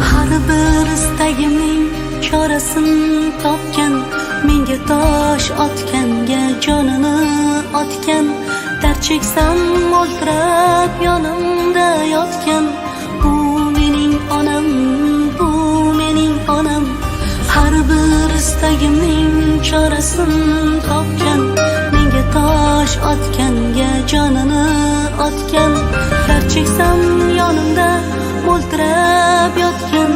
Har bir istagimning chorasini topgan, menga tosh otganga jonini otgan, dard cheksam mo'ltirab yonimda yotgan. Bu mening onam, bu mening onam. Har bir istagimning chorasini topgan, menga tosh otganga jonini otgan, dard cheksam yonimda mo'ltirab yotgan.